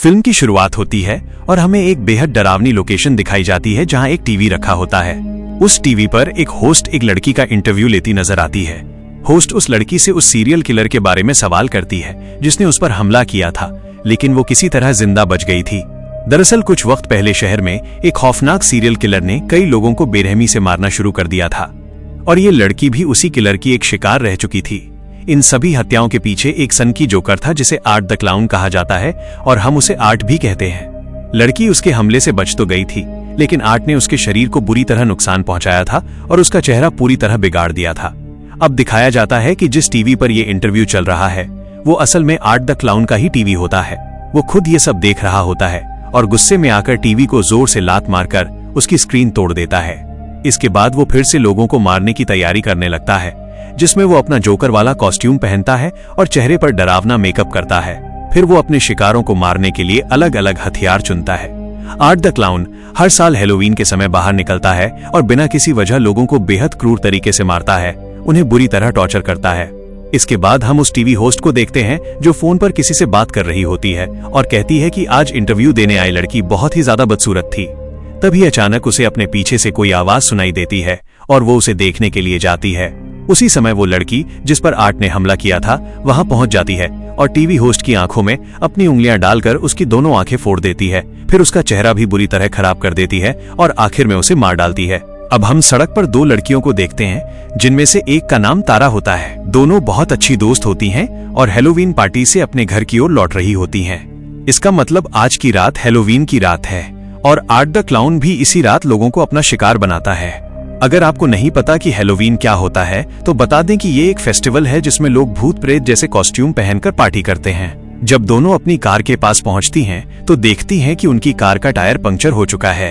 Film की शुरुआत होती है और हमें एक बेहद डरावनी लोकेशन दिखाई जाती है जहां एक टीवी रखा होता है। उस टीवी पर एक होस्ट एक लड़की का इंटरव्यू लेती नजर आती है। होस्ट उस लड़की से उस सीरियल किलर के बारे में सवाल करती है जिसने उस पर हमला किया था, लेकिन वो किसी तरह जिंदा बच गई थी। दरअसल कुछ वक्त पहले शहर में एक खौफनाक सीरियल किलर ने कई लोगों को बेरहमी से मारना शुरू कर दिया था और ये लड़की भी उसी किलर की एक शिकार रह चुकी थी। इन सभी हत्याओं के पीछे एक सनकी जोकर था जिसे आर्ट द क्लाउन कहा जाता है और हम उसे आर्ट भी कहते हैं। लड़की उसके हमले से बच तो गई थी, लेकिन आर्ट ने उसके शरीर को बुरी तरह नुकसान पहुंचाया था और उसका चेहरा पूरी तरह बिगाड़ दिया था। अब दिखाया जाता है कि जिस टीवी पर यह इंटरव्यू चल रहा है वो असल में आर्ट द क्लाउन का ही टीवी होता है। वो खुद ये सब देख रहा होता है और गुस्से में आकर टीवी को जोर से लात मारकर उसकी स्क्रीन तोड़ देता है। इसके बाद वो फिर से लोगों को मारने की तैयारी करने लगता है, जिसमें वो अपना जोकर वाला कॉस्ट्यूम पहनता है और चेहरे पर डरावना मेकअप करता है। फिर वो अपने शिकारों को मारने के लिए अलग अलग हथियार चुनता है। आर्ट द क्लाउन हर साल हैलोवीन के समय बाहर निकलता है और बिना किसी वजह लोगों को बेहद क्रूर तरीके से मारता है, उन्हें बुरी तरह टॉर्चर करता है। इसके बाद हम उस टीवी होस्ट को देखते हैं जो फोन पर किसी से बात कर रही होती है और कहती है कि आज इंटरव्यू देने आई लड़की बहुत ही ज्यादा बदसूरत थी। तभी अचानक उसे अपने पीछे से कोई आवाज सुनाई देती है और वो उसे देखने के लिए जाती है। उसी समय वो लड़की जिस पर आर्ट ने हमला किया था वहां पहुंच जाती है और टीवी होस्ट की आंखों में अपनी उंगलियां डालकर उसकी दोनों आंखें फोड़ देती है। फिर उसका चेहरा भी बुरी तरह खराब कर देती है और आखिर में उसे मार डालती है। अब हम सड़क पर दो लड़कियों को देखते हैं जिनमें से एक का नाम तारा होता है। दोनों बहुत अच्छी दोस्त होती हैं और हैलोवीन पार्टी से अपने घर की ओर लौट रही होती हैं। इसका मतलब आज की रात हैलोवीन की रात है और आर्ट द क्लाउन भी इसी रात लोगों को अपना शिकार बनाता है। अगर आपको नहीं पता कि हैलोवीन क्या होता है तो बता दें कि ये एक फेस्टिवल है जिसमें लोग भूत प्रेत जैसे कॉस्ट्यूम पहनकर पार्टी करते हैं। जब दोनों अपनी कार के पास पहुंचती हैं तो देखती हैं कि उनकी कार का टायर पंक्चर हो चुका है।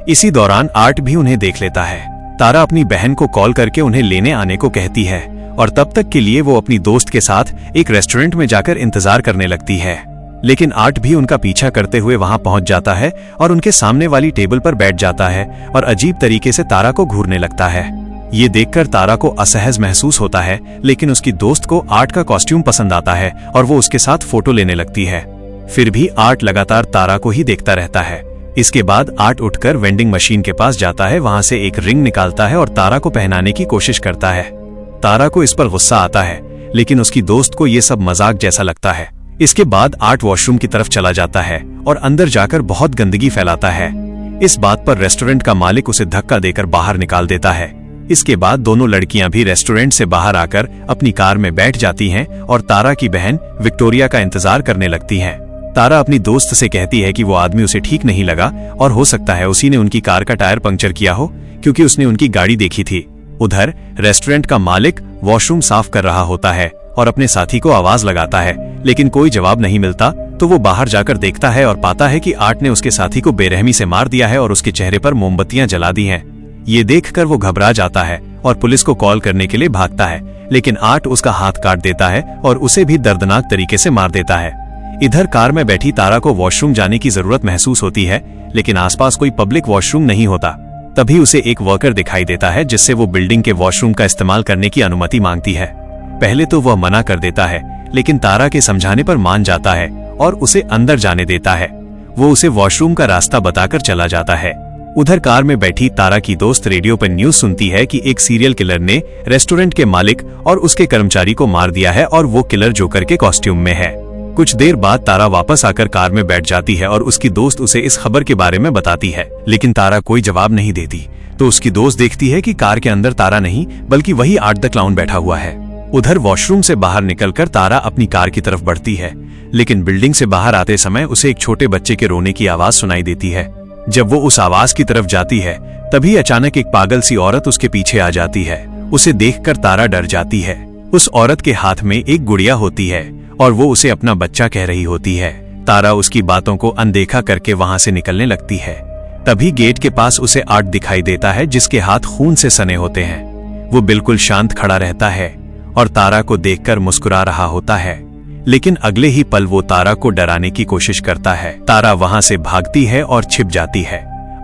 इसी दौरान आर्ट भी उन्हें देख लेता है। तारा अपनी बहन को कॉल करके उन्हें लेने आने को कहती है और तब तक के लिए वो अपनी दोस्त के साथ एक रेस्टोरेंट में जाकर इंतजार करने लगती है। लेकिन आर्ट भी उनका पीछा करते हुए वहां पहुंच जाता है और उनके सामने वाली टेबल पर बैठ जाता है और अजीब तरीके से तारा को घूरने लगता है। ये देखकर तारा को असहज महसूस होता है, लेकिन उसकी दोस्त को आर्ट का कॉस्ट्यूम पसंद आता है और वो उसके साथ फोटो लेने लगती है। फिर भी आर्ट लगातार तारा को ही देखता रहता है। इसके बाद आर्ट उठकर वेंडिंग मशीन के पास जाता है, वहां से एक रिंग निकालता है और तारा को पहनाने की कोशिश करता है। तारा को इस पर गुस्सा आता है, लेकिन उसकी दोस्त को ये सब मजाक जैसा लगता है। इसके बाद आर्ट वॉशरूम की तरफ चला जाता है और अंदर जाकर बहुत गंदगी फैलाता है। इस बात पर रेस्टोरेंट का मालिक उसे धक्का देकर बाहर निकाल देता है। इसके बाद दोनों लड़कियां भी रेस्टोरेंट से बाहर आकर अपनी कार में बैठ जाती हैं और तारा की बहन विक्टोरिया का इंतजार करने लगती हैं। तारा अपनी दोस्त से कहती है कि वो आदमी उसे ठीक नहीं लगा और हो सकता है उसी ने उनकी कार का टायर पंक्चर किया हो, क्योंकि उसने उनकी गाड़ी देखी थी। उधर रेस्टोरेंट का मालिक वॉशरूम साफ कर रहा होता है और अपने साथी को आवाज लगाता है, लेकिन कोई जवाब नहीं मिलता। तो वो बाहर जाकर देखता है और पाता है कि आर्ट ने उसके साथी को बेरहमी से मार दिया है और उसके चेहरे पर मोमबत्तियां जला दी हैं। ये देखकर वो घबरा जाता है और पुलिस को कॉल करने के लिए भागता है, लेकिन आर्ट उसका हाथ काट देता है और उसे भी दर्दनाक तरीके से मार देता है। इधर कार में बैठी तारा को वॉशरूम जाने की जरूरत महसूस होती है, लेकिन आसपास कोई पब्लिक वॉशरूम नहीं होता। तभी उसे एक वर्कर दिखाई देता है जिससे वो बिल्डिंग के वॉशरूम का इस्तेमाल करने की अनुमति मांगती है। पहले तो वह मना कर देता है, लेकिन तारा के समझाने पर मान जाता है और उसे अंदर जाने देता है। वो उसे वॉशरूम का रास्ता बताकर चला जाता है। उधर कार में बैठी तारा की दोस्त रेडियो पर न्यूज सुनती है कि एक सीरियल किलर ने रेस्टोरेंट के मालिक और उसके कर्मचारी को मार दिया है और वो किलर जोकर के कॉस्ट्यूम में है। कुछ देर बाद तारा वापस आकर कार में बैठ जाती है और उसकी दोस्त उसे इस खबर के बारे में बताती है, लेकिन तारा कोई जवाब नहीं देती। तो उसकी दोस्त देखती है कि कार के अंदर तारा नहीं बल्कि वही आर्ट द क्लाउन बैठा हुआ है। उधर वॉशरूम से बाहर निकलकर तारा अपनी कार की तरफ बढ़ती है, लेकिन बिल्डिंग से बाहर आते समय उसे एक छोटे बच्चे के रोने की आवाज सुनाई देती है। जब वो उस आवाज की तरफ जाती है तभी अचानक एक पागल सी औरत उसके पीछे आ जाती है। उसे देखकर तारा डर जाती है। उस औरत के हाथ में एक गुड़िया होती है और वो उसे अपना बच्चा कह रही होती है। तारा उसकी बातों को अनदेखा करके वहां से निकलने लगती है। तभी गेट के पास उसे आर्ट दिखाई देता है जिसके हाथ खून से सने होते हैं। वो बिल्कुल शांत खड़ा रहता है और तारा को देखकर मुस्कुरा रहा होता है, लेकिन अगले ही पल वो तारा को डराने की कोशिश करता है। तारा वहां से भागती है और छिप जाती है।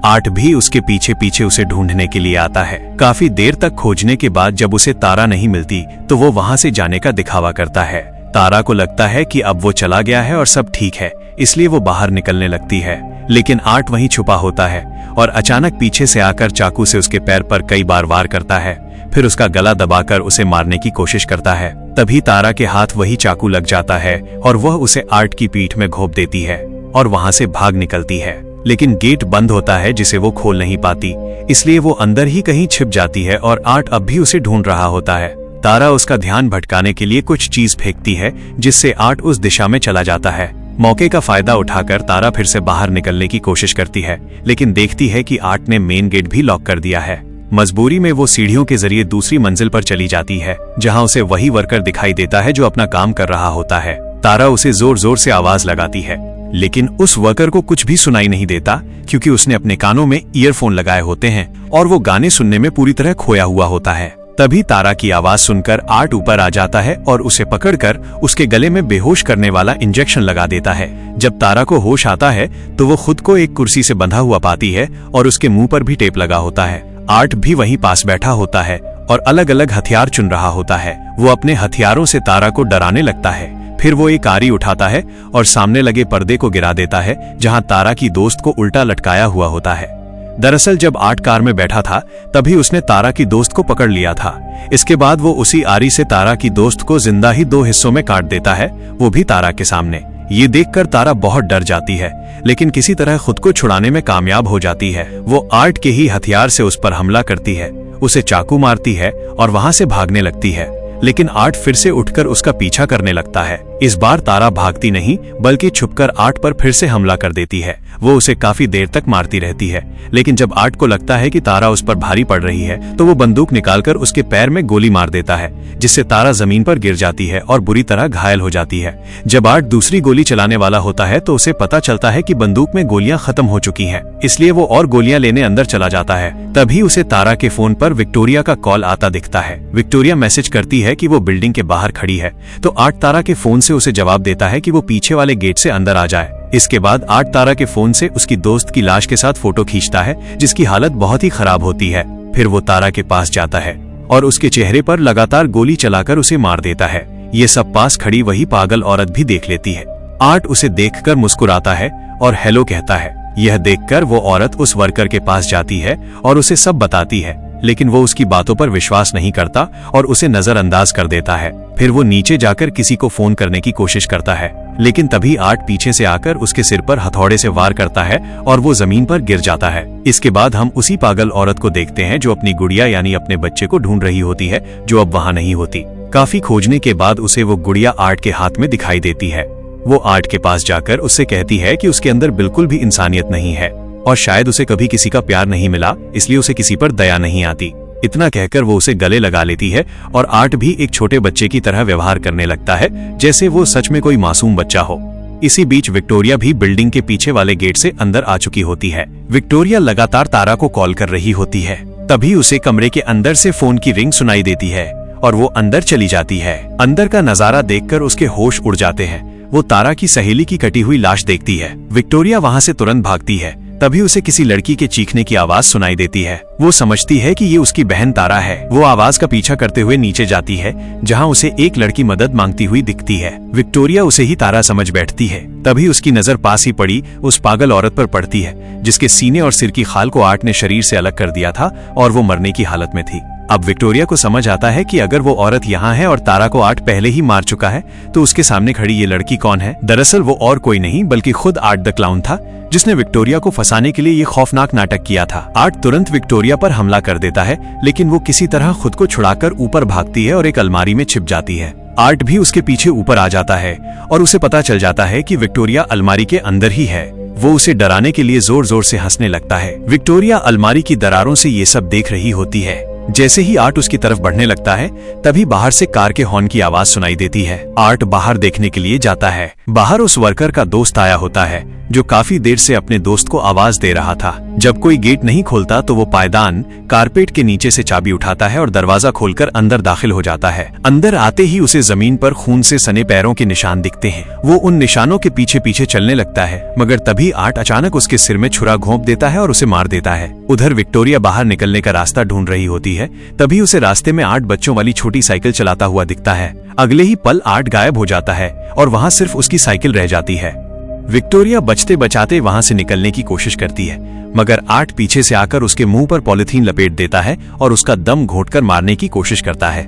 आर्ट भी उसके पीछे पीछे उसे ढूंढने के लिए आता है। काफी देर तक खोजने के बाद जब उसे तारा नहीं मिलती तो वो वहां से जाने का दिखावा करता है। तारा को लगता है कि अब वो चला गया है और सब ठीक है, इसलिए वो बाहर निकलने लगती है, लेकिन आर्ट वहीं छुपा होता है और अचानक पीछे से आकर चाकू से उसके पैर पर कई बार वार करता है, फिर उसका गला दबाकर उसे मारने की कोशिश करता है। तभी तारा के हाथ वही चाकू लग जाता है और वह उसे आर्ट की पीठ में घोंप देती है और वहां से भाग निकलती है, लेकिन गेट बंद होता है जिसे वो खोल नहीं पाती, इसलिए वो अंदर ही कहीं छिप जाती है और आर्ट अब भी उसे ढूंढ रहा होता है। तारा उसका ध्यान भटकाने के लिए कुछ चीज फेंकती है, जिससे आर्ट उस दिशा में चला जाता है। मौके का फायदा उठाकर तारा फिर से बाहर निकलने की कोशिश करती है, लेकिन देखती है कि आर्ट ने मेन गेट भी लॉक कर दिया है। मजबूरी में वो सीढ़ियों के जरिए दूसरी मंजिल पर चली जाती है, जहां उसे वही वर्कर दिखाई देता है जो अपना काम कर रहा होता है। तारा उसे जोर जोर से आवाज लगाती है, लेकिन उस वर्कर को कुछ भी सुनाई नहीं देता, क्योंकि उसने अपने कानों में ईयरफोन लगाए होते हैं और वो गाने सुनने में पूरी तरह खोया हुआ होता है। तभी तारा की आवाज सुनकर आर्ट ऊपर आ जाता है और उसे पकड़कर उसके गले में बेहोश करने वाला इंजेक्शन लगा देता है। जब तारा को होश आता है तो वो खुद को एक कुर्सी से बंधा हुआ पाती है और उसके मुंह पर भी टेप लगा होता है। आर्ट भी वहीं पास बैठा होता है और अलग अलग हथियार चुन रहा होता है। वो अपने हथियारों से तारा को डराने लगता है। फिर वो एक आरी उठाता है और सामने लगे पर्दे को गिरा देता है, जहां तारा की दोस्त को उल्टा लटकाया हुआ होता है। दरअसल जब आर्ट कार में बैठा था तभी उसने तारा की दोस्त को पकड़ लिया था। इसके बाद वो उसी आरी से तारा की दोस्त को जिंदा ही 2 हिस्सों में काट देता है, वो भी तारा के सामने। ये देखकर तारा बहुत डर जाती है, लेकिन किसी तरह खुद को छुड़ाने में कामयाब हो जाती है। वो आर्ट के ही हथियार से उस पर हमला करती है, उसे चाकू मारती है और वहां से भागने लगती है, लेकिन आर्ट फिर से उठकर उसका पीछा करने लगता है। इस बार तारा भागती नहीं बल्कि छुपकर आर्ट पर फिर से हमला कर देती है। वो उसे काफी देर तक मारती रहती है, लेकिन जब आर्ट को लगता है कि तारा उस पर भारी पड़ रही है तो वो बंदूक निकालकर उसके पैर में गोली मार देता है, जिससे तारा जमीन पर गिर जाती है और बुरी तरह घायल हो जाती है। जब आर्ट दूसरी गोली चलाने वाला होता है तो उसे पता चलता है कि बंदूक में गोलियां खत्म हो चुकी हैं, इसलिए वो और गोलियां लेने अंदर चला जाता है। तभी उसे तारा के फोन पर विक्टोरिया का कॉल आता दिखता है। विक्टोरिया मैसेज करती है कि वो बिल्डिंग के बाहर खड़ी है, तो आर्ट तारा के फोन से उसे जवाब देता है कि वो पीछे वाले गेट से अंदर आ जाए। इसके बाद आर्ट तारा के फोन से उसकी दोस्त की लाश के साथ फोटो खींचता है, जिसकी हालत बहुत ही खराब होती है। फिर वो तारा के पास जाता है और उसके चेहरे पर लगातार गोली चलाकर उसे मार देता है। ये सब पास खड़ी वही पागल औरत भी देख लेती है। आर्ट उसे देखकर मुस्कुराता है और हेलो कहता है। यह देखकर वो औरत उस वर्कर के पास जाती है और उसे सब बताती है, लेकिन वो उसकी बातों पर विश्वास नहीं करता और उसे नजरअंदाज कर देता है। फिर वो नीचे जाकर किसी को फोन करने की कोशिश करता है, लेकिन तभी आर्ट पीछे से आकर उसके सिर पर हथौड़े से वार करता है और वो जमीन पर गिर जाता है। इसके बाद हम उसी पागल औरत को देखते हैं जो अपनी गुड़िया यानी अपने बच्चे को ढूंढ रही होती है, जो अब वहां नहीं होती। काफी खोजने के बाद उसे वो गुड़िया आर्ट के हाथ में दिखाई देती है। वो आर्ट के पास जाकर उससे कहती है कि उसके अंदर बिल्कुल भी इंसानियत नहीं है और शायद उसे कभी किसी का प्यार नहीं मिला, इसलिए उसे किसी पर दया नहीं आती। इतना कहकर वो उसे गले लगा लेती है और आर्ट भी एक छोटे बच्चे की तरह व्यवहार करने लगता है, जैसे वो सच में कोई मासूम बच्चा हो। इसी बीच विक्टोरिया भी बिल्डिंग के पीछे वाले गेट से अंदर आ चुकी होती है। विक्टोरिया लगातार तारा को कॉल कर रही होती है। तभी उसे कमरे के अंदर से फोन की रिंग सुनाई देती है और वो अंदर चली जाती है। अंदर का नजारा देखकर उसके होश उड़ जाते हैं। वो तारा की सहेली की कटी हुई लाश देखती है। विक्टोरिया वहां से तुरंत भागती है। तभी उसे किसी लड़की के चीखने की आवाज सुनाई देती है। वो समझती है कि ये उसकी बहन तारा है। वो आवाज का पीछा करते हुए नीचे जाती है, जहां उसे एक लड़की मदद मांगती हुई दिखती है। विक्टोरिया उसे ही तारा समझ बैठती है। तभी उसकी नजर पास ही पड़ी उस पागल औरत पर पड़ती है, जिसके सीने और सिर की खाल को आर्ट ने शरीर से अलग कर दिया था और वो मरने की हालत में थी। अब विक्टोरिया को समझ आता है कि अगर वो औरत यहाँ है और तारा को आर्ट पहले ही मार चुका है, तो उसके सामने खड़ी ये लड़की कौन है। दरअसल वो और कोई नहीं बल्कि खुद आर्ट द क्लाउन था, जिसने विक्टोरिया को फंसाने के लिए ये खौफनाक नाटक किया था। आर्ट तुरंत विक्टोरिया पर हमला कर देता है, लेकिन वो किसी तरह खुद को छुड़ाकर ऊपर भागती है और एक अलमारी में छिप जाती है। आर्ट भी उसके पीछे ऊपर आ जाता है और उसे पता चल जाता है कि विक्टोरिया अलमारी के अंदर ही है। वो उसे डराने के लिए जोर जोर से हंसने लगता है। विक्टोरिया अलमारी की दरारों से ये सब देख रही होती है। जैसे ही आर्ट उसकी तरफ बढ़ने लगता है, तभी बाहर से कार के हॉर्न की आवाज सुनाई देती है। आर्ट बाहर देखने के लिए जाता है। बाहर उस वर्कर का दोस्त आया होता है, जो काफी देर से अपने दोस्त को आवाज दे रहा था। जब कोई गेट नहीं खोलता तो वो पायदान कारपेट के नीचे से चाबी उठाता है और दरवाजा खोलकर अंदर दाखिल हो जाता है। अंदर आते ही उसे जमीन पर खून से सने पैरों के निशान दिखते हैं। वो उन निशानों के पीछे पीछे चलने लगता है, मगर तभी आर्ट अचानक उसके सिर में छुरा घोंप देता है और उसे मार देता है। उधर विक्टोरिया बाहर निकलने का रास्ता ढूंढ रही होती है। तभी उसे रास्ते में 8 बच्चों वाली छोटी साइकिल चलाता हुआ दिखता है। अगले ही पल आर्ट गायब हो जाता है और वहां सिर्फ उसकी साइकिल रह जाती है। विक्टोरिया बचते बचाते वहां से निकलने की कोशिश करती है, मगर आर्ट पीछे से आकर उसके मुंह पर पॉलिथीन लपेट देता है और उसका दम घोंटकर मारने की कोशिश करता है।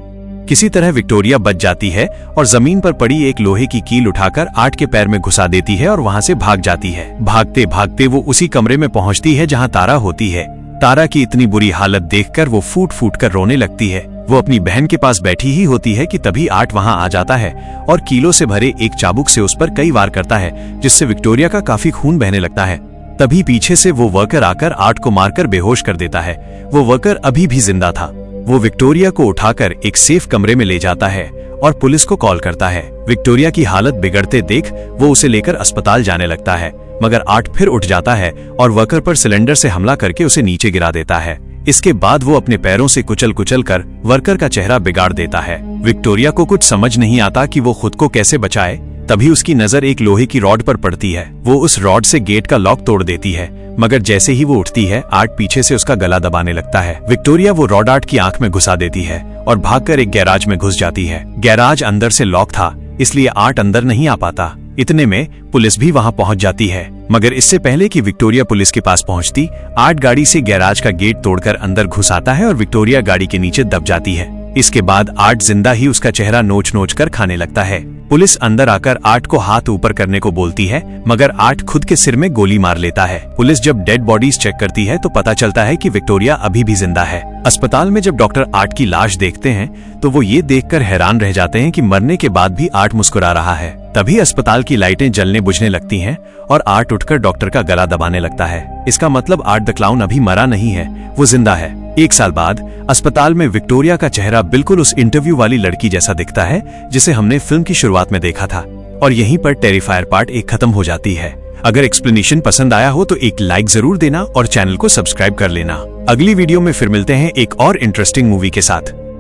किसी तरह विक्टोरिया बच जाती है और जमीन पर पड़ी एक लोहे की कील उठाकर आर्ट के पैर में घुसा देती है और वहां से भाग जाती है। भागते भागते वो उसी कमरे में पहुंचती है जहां तारा होती है। तारा की इतनी बुरी हालत देखकर वो फूट फूट कर रोने लगती है। वो अपनी बहन के पास बैठी ही होती है कि तभी आर्ट वहां आ जाता है और कीलों से भरे एक चाबुक से उस पर कई वार करता है, जिससे विक्टोरिया का काफी खून बहने लगता है। तभी पीछे से वो वर्कर आकर आर्ट को मारकर बेहोश कर देता है। वो वर्कर अभी भी जिंदा था। वो विक्टोरिया को उठाकर एक सेफ कमरे में ले जाता है और पुलिस को कॉल करता है। विक्टोरिया की हालत बिगड़ते देख वो उसे लेकर अस्पताल जाने लगता है, मगर आर्ट फिर उठ जाता है और वर्कर पर सिलेंडर से हमला करके उसे नीचे गिरा देता है। इसके बाद वो अपने पैरों से कुचल कुचल कर वर्कर का चेहरा बिगाड़ देता है। विक्टोरिया को कुछ समझ नहीं आता कि वो खुद को कैसे बचाए। तभी उसकी नजर एक लोहे की रॉड पर पड़ती है। वो उस रॉड से गेट का लॉक तोड़ देती है, मगर जैसे ही वो उठती है आर्ट पीछे से उसका गला दबाने लगता है। विक्टोरिया वो रॉड आर्ट की आंख में घुसा देती है और भागकर एक गैराज में घुस जाती है। गैराज अंदर से लॉक था, इसलिए आर्ट अंदर नहीं आ पाता। इतने में पुलिस भी वहां पहुंच जाती है, मगर इससे पहले कि विक्टोरिया पुलिस के पास पहुंचती, आर्ट गाड़ी से गैराज का गेट तोड़कर अंदर घुस आता है और विक्टोरिया गाड़ी के नीचे दब जाती है। इसके बाद आर्ट जिंदा ही उसका चेहरा नोच नोच कर खाने लगता है। पुलिस अंदर आकर आर्ट को हाथ ऊपर करने को बोलती है, मगर आर्ट खुद के सिर में गोली मार लेता है। पुलिस जब डेड बॉडीज चेक करती है तो पता चलता है कि विक्टोरिया अभी भी जिंदा है। अस्पताल में जब डॉक्टर आर्ट की लाश देखते हैं तो वो ये देखकर हैरान रह जाते हैं कि मरने के बाद भी आर्ट मुस्कुरा रहा है। तभी अस्पताल की लाइटें जलने बुझने लगती हैं और आर्ट उठकर डॉक्टर का गला दबाने लगता है। इसका मतलब आर्ट द क्लाउन अभी मरा नहीं है, वो जिंदा है। 1 साल बाद अस्पताल में विक्टोरिया का चेहरा बिल्कुल उस इंटरव्यू वाली लड़की जैसा दिखता है जिसे हमने फिल्म की शुरुआत में देखा था। और यहीं पर टेरिफायर पार्ट 1 खत्म हो जाती है। अगर एक्सप्लेनेशन पसंद आया हो तो एक लाइक जरूर देना और चैनल को सब्सक्राइब कर लेना। अगली वीडियो में फिर मिलते हैं एक और इंटरेस्टिंग मूवी के साथ।